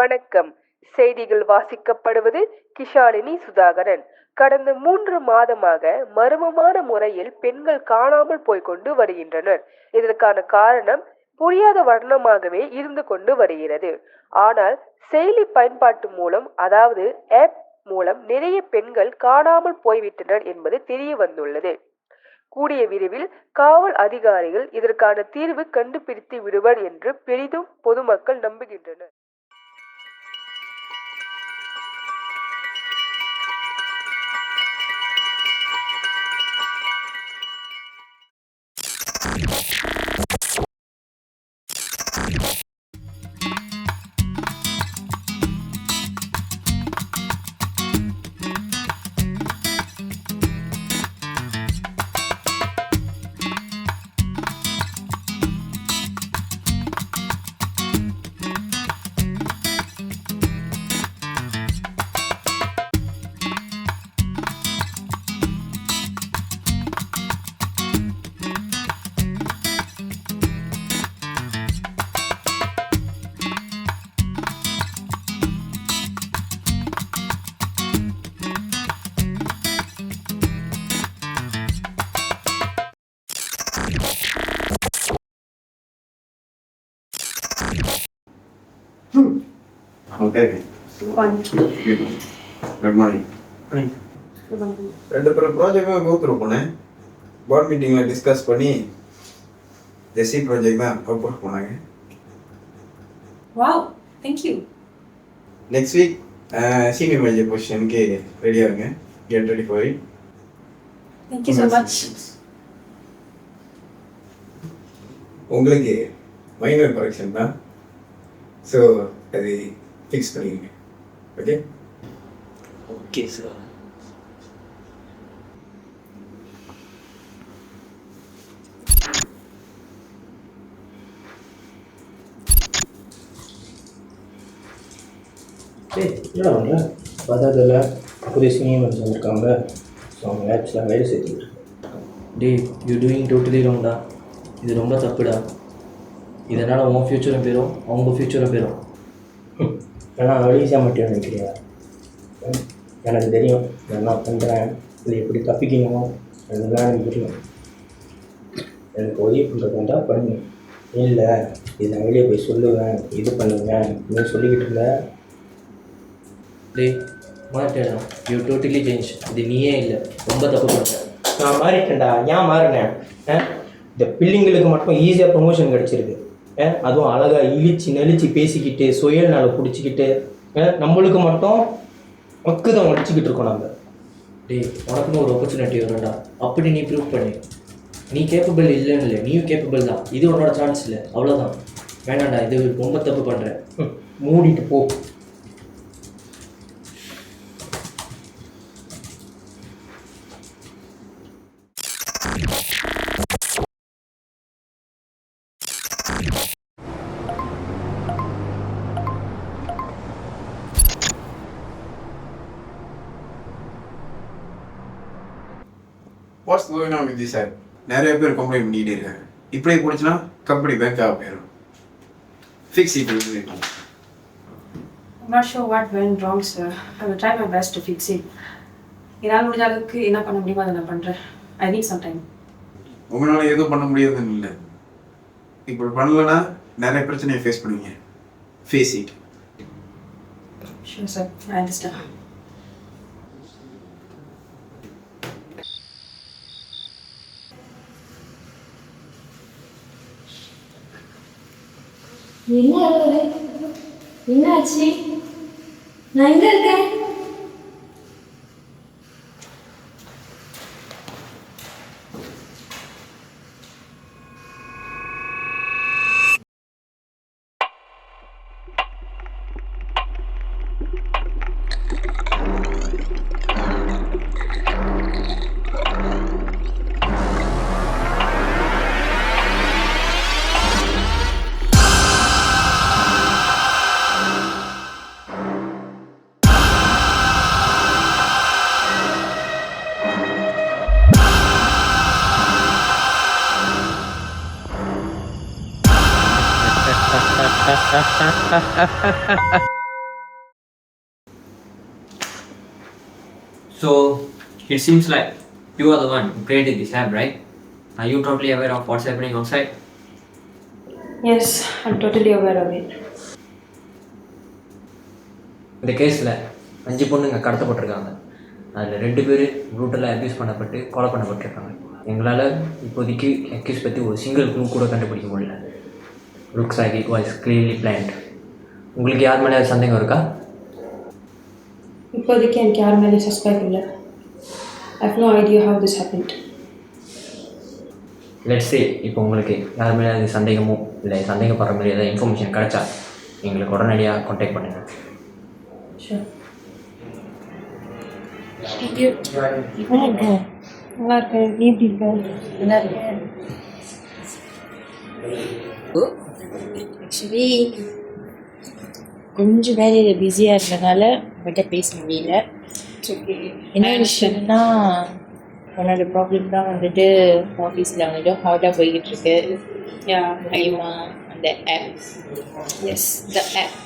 வணக்கம். செய்திகள் வாசிக்கப்படுவது கிஷாலினி சுதாகரன். கடந்த 3 மாதமாக மர்மமான முறையில் பெண்கள் காணாமல் போய்க்கொண்டு வருகின்றனர். இதற்கான காரணம் புரியாத வண்ணமாகவே இருந்து கொண்டு வருகிறது. ஆனால் செயலி பயன்பாட்டு மூலம், அதாவது ஆப் மூலம் நிறைய பெண்கள் காணாமல் போய்விட்டனர் என்பது தெரிய வந்துள்ளது. கூடிய விரைவில் காவல் அதிகாரிகள் இதற்கான தீர்வு கண்டுபிடித்து விடுவர் என்று பெரிதும் பொதுமக்கள் நம்புகின்றனர். Okay. Good morning. ரெண்டு பேரும் ப்ராஜெக்டும் கோத்துரு போனேன். போர்ட் மீட்டிங்கில் டிஸ்கஸ் பண்ணி ஜெஸ்ஸி ப்ராஜெக்ட் தான் ப்ரப்போஸ் பண்ணாங்க. Wow, thank you. Next week senior manager பொசிஷனுக்கு ரெடியாக இருங்க. Get ready for it. Thank you so much. உங்களுக்கு மைனர் கரெக்ஷன் தான், ஸோ அது ஃபிக்ஸ் பண்ணிடுங்க. Okay okay sir. என்ன பண்ணுற பதாதில் புதிய சீனியர்ஸ் வந்திருக்காங்க. ஸோ அவங்க லேப்ஸில் வேலை செய்யுது. டே, யூ டூயிங் டோட்டலி ராங்டா. இது ரொம்ப தப்புடா. இதனால் உன் ஃப்யூச்சரும் போயிடும், அவங்க ஃப்யூச்சரும் போயிடும். ஏன்னா ஈஸியாக மட்டும் நினைக்கிறியா? எனக்கு தெரியும் நான் என்ன பண்ணுறேன், இது எப்படி தப்பிக்கணும், அதெல்லாம் எனக்கு தெரியும். எனக்கு உதவி பண்ணுறது தான் பண்ணு. இல்லை இது நான் வெளியே போய் சொல்லுவேன், இது பண்ணுவேன் அப்படின்னு சொல்லிக்கிட்டு இருந்தேன். டே மாறிட்டேடா, யூ டோட்டலி சேஞ்ச். இது நீயே இல்லை, ரொம்ப தப்பு பண்ணுறேன். நான் மாறிட்டேன்டா. ஏன் மாறினேன்? இந்த பிள்ளைங்களுக்கு மட்டும் ஈஸியாக ப்ரொமோஷன் கிடச்சிருக்கு. அதுவும் அழகாக இழிச்சு நெளிச்சு பேசிக்கிட்டு சுயல்னால பிடிச்சிக்கிட்டு நம்மளுக்கு மட்டும் மக்குதான் உடச்சிக்கிட்டு இருக்கோம் நம்ம. டே, உனக்குன்னு ஒரு ஆப்பர்ச்சுனிட்டி வரும்டா. அப்படி நீ ப்ரூவ் பண்ணி நீ கேப்பபிள் இல்லைன்னு இல்லை, நீயும் கேப்பபிள் தான். இது உன்னோட சான்ஸ் இல்லை, அவ்வளோதான். வேணாண்டா, இது ரொம்ப தப்பு பண்ணுறேன். மூடிட்டு போ. What's going on with this app? நிறைய பேர் கம்ப்ளைண்ட் பண்ணிகிட்டே இருக்காங்க. இப்படியே போச்சுன்னா கம்பெனி பேங்காக போயிடும். Fix it. I'm not sure what went wrong, sir. I will try my best to fix it. என்னால் முடிஞ்ச அளவுக்கு என்ன பண்ண முடியுமோ அதை நான் பண்ணுறேன். I need some time. உங்களால் எதுவும் பண்ண முடியாதுன்னு இல்லை. இப்படி பண்ணலைன்னா நிறைய பிரச்சனையை ஃபேஸ் பண்ணுவீங்க. Face it. Sure, sir. I understand. என்னாச்சு? நான் எங்க இருக்கேன்? So it seems like you are the one who created this app, right? Are you totally aware of what's happening outside? Yes, I'm totally aware of it. இந்த கேஸில் 5 பொண்ணுங்க கடத்தப்பட்டிருக்காங்க. அதில் 2 பேர் ப்ரூட்டலாக abuse பண்ணப்பட்டு கொலை பண்ணப்பட்டிருக்காங்க. எங்களால் இப்போதைக்கு அக்யூஸ் பற்றி ஒரு சிங்கிள் க்ளூ கூட கண்டுபிடிக்க முடியல. Looks like it was clearly plant. உங்களுக்கு யார் மேலே சந்தேகம் இருக்கா? இப்போதைக்கு எனக்கு யார் மேலே சஸ்பெக்ட் இல்லை. I have no idea how this happened. Let's say இப்போ உங்களுக்கு யார் மேலே அது சந்தேகமோ இல்லை சந்தேகப்படுற மாதிரி ஏதாவது இன்ஃபர்மேஷன் கிடைச்சா எங்களுக்கு உடனடியாக கான்டாக்ட் பண்ணுங்கள். ஷூர். நல்லா இருக்கேன். நீ எப்படி இருக்க? நல்லா இருக்கேன். ஆக்சுவலி கொஞ்சம் வேலையில் பிஸியாக இருந்தனால உங்கள்கிட்ட பேச முடியல. என்ன விஷயம்னா உன்னோட ப்ராப்ளம் தான் வந்துட்டு ஆஃபீஸில் வந்துட்டு ஹார்டாக போய்கிட்டு இருக்கு. ஐயமா அந்த ஆப். S, the app.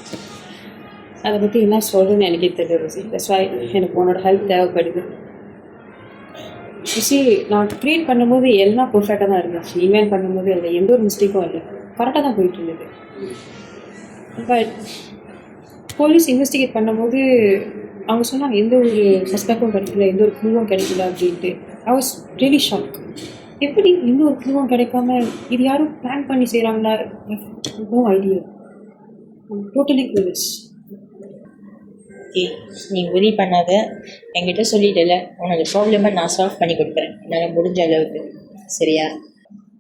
அதை பற்றி என்ன சொல்கிறேன்னு எனக்கே தெரியல ரோசி. தட்ஸ் வை எனக்கு உன்னோட ஹெல்ப் தேவைப்படுது. ரோசி, நான் க்ரியேட் பண்ணும்போது எல்லாம் பர்ஃபெக்டாக தான் இருந்துச்சு. இமெயில் பண்ணும்போது அதில் எந்த ஒரு மிஸ்டேக்கும் இல்லை, கரெக்டாக தான் போயிட்டு இருந்தது. பட் போலீஸ் இன்வெஸ்டிகேட் பண்ணும்போது அவங்க சொன்னாங்க எந்த ஒரு சஸ்பெக்டும் கிடைக்கல, எந்த ஒரு க்ளூவும் கிடைக்கல அப்படின்ட்டு. I was really shock. எப்படி எந்த ஒரு க்ளூவும் கிடைக்காம இது யாரும் பிளான் பண்ணி செய்கிறாங்களா? No idea. Totally clueless. Okay, நீ உதவி பண்ணாத, என்கிட்ட சொல்லிடல. உன்னோட ப்ராப்ளமை நான் சால்வ் பண்ணி கொடுக்குறேன் என்னால் முடிஞ்ச அளவுக்கு. சரியா?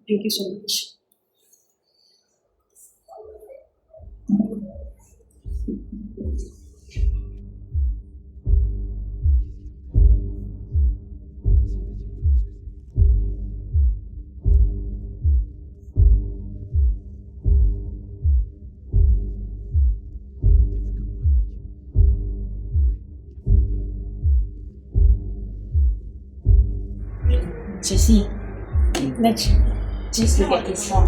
Thank you so much. Jessie, let's just look at this song.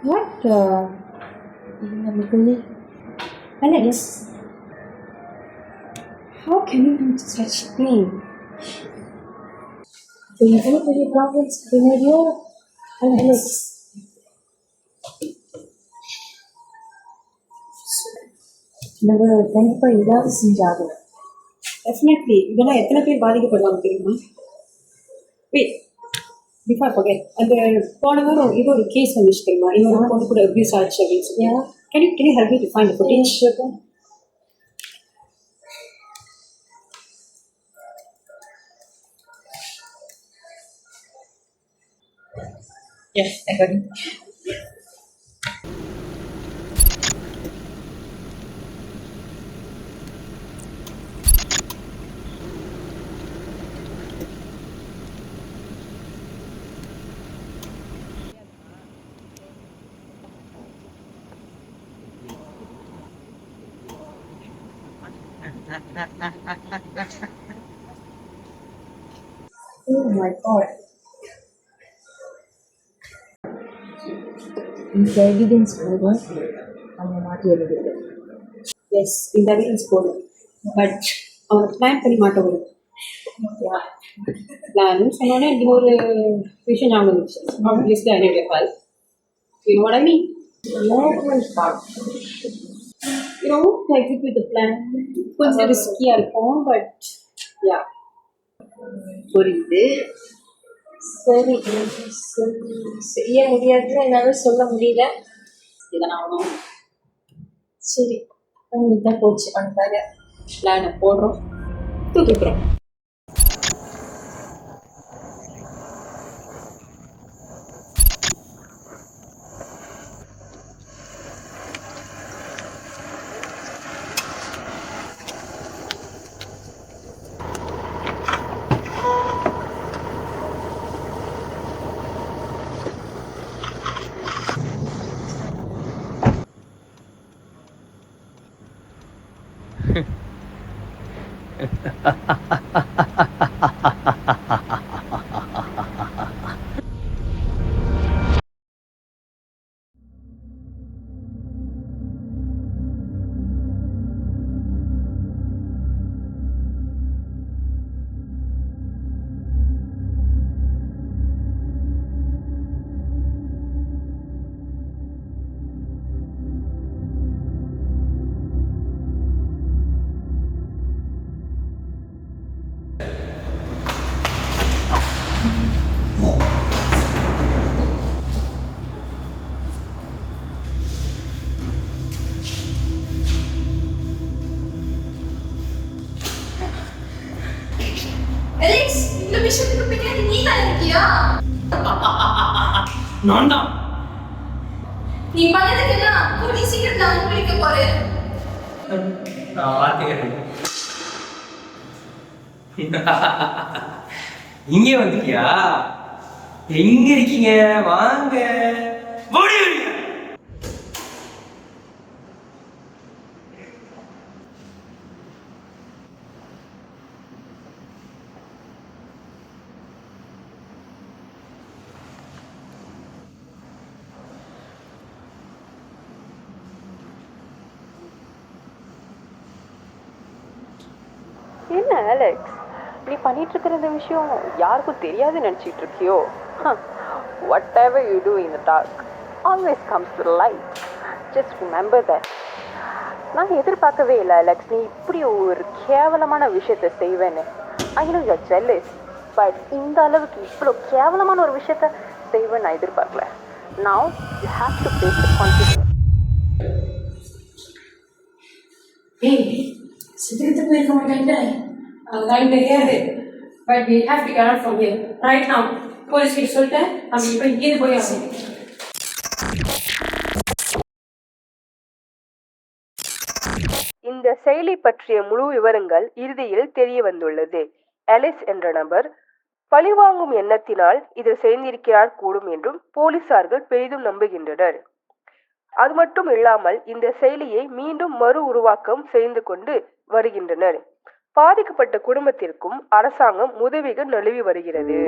What Alex, How can you do such thing? do you have any problems in radio? Alex. நம்ம கண்டிப்பாக ஏதாவது செஞ்சாகும். டெஃபினெட்லி இதெல்லாம் எத்தனை பேர் பாதிக்கப்படுவாங்க தெரியுமா? வெயிட், பிஃபோர் ஃபர்கெட், அந்த போன வாரம் இது ஒரு கேஸ் வந்துச்சு தெரியுமா? இன்னொரு பொண்ணு கூட அப்யூஸ் ஆச்சு அப்படின்னு சொல்லி. Can you help me to find the footage? Yes, I got it. Oh my god. இந்த எவிடன்ஸ் போதும் நம்ம மாட்டி எழுதுது. எஸ், இந்த எவிடன்ஸ் போதும். பட் அவனை பிளான் பண்ணி மாட்ட வரும். பிளான் சொன்னோன்னே இது ஒரு விஷயம் ஞாபகம் இருந்துச்சு. Obviously I need a help. You know what I mean? You know, to execute the plan கொஞ்சம் ரிஸ்கியாக இருக்கும். பட் யா, புரியுது. சரி, செய்ய முடியாதுன்னு என்னால் சொல்ல முடியல. இதை நான் ஆகணும். சரி, உங்களுக்கு தான் போச்சு. அவனுக்காக பிளானை போடுறோம், தூக்கிக்கிறோம். Ha ha ha ha ha ha ha ha ha. நான் தான். நீ பண்ணதுக்கு என்ன கூடி சீக்கிரம் நான் குளிக்க போறேன். நான் பார்த்துக்கிறேன். இங்கே வந்துட்டியா? எங்க இருக்கீங்க? வாங்க. ஓடி வரீங்க. என்ன அலெக்ஸ், நீ பண்ணிட்டு இருக்கிற இந்த விஷயம் யாருக்கும் தெரியாது நினைச்சிட்டு இருக்கியோ? Whatever you do in the dark always comes to the light. Just remember that. நான் எதிர்பார்க்கவே இல்லை அலெக்ஸ், நீ இப்படி ஒரு கேவலமான விஷயத்தை செய்வேன்னு. I know you're jealous, but இந்த அளவுக்கு இவ்வளோ கேவலமான ஒரு விஷயத்த செய்வேன்னு நான் எதிர்பார்க்கல. Now you have to face the consequences. ஏய், சித்திரத்து போயிருக்க மாட்டேன்ல, அதெல்லாம் தெரியாது. But we have to get out from here right now. Police கிட்ட சொல்லிட்டேன், நம்ம இப்போ இங்கேருந்து போய் ஆகணும். இந்த செயலி பற்றிய முழு விவரங்கள் இறுதியில் தெரிய வந்துள்ளது. அலிஸ் என்ற நபர் பழிவாங்கும் எண்ணத்தினால் இதில் சேர்ந்திருக்கிறார் கூடும் என்றும் போலீசார்கள் பெரிதும் நம்புகின்றனர். அது மட்டும் இல்லாமல் இந்த செயலியை மீண்டும் மறு உருவாக்கம் செய்து கொண்டு வருகின்றனர். பாதிக்கப்பட்ட குடும்பத்திற்கும் அரசாங்கம் உதவிகள் நழுவி வருகிறது.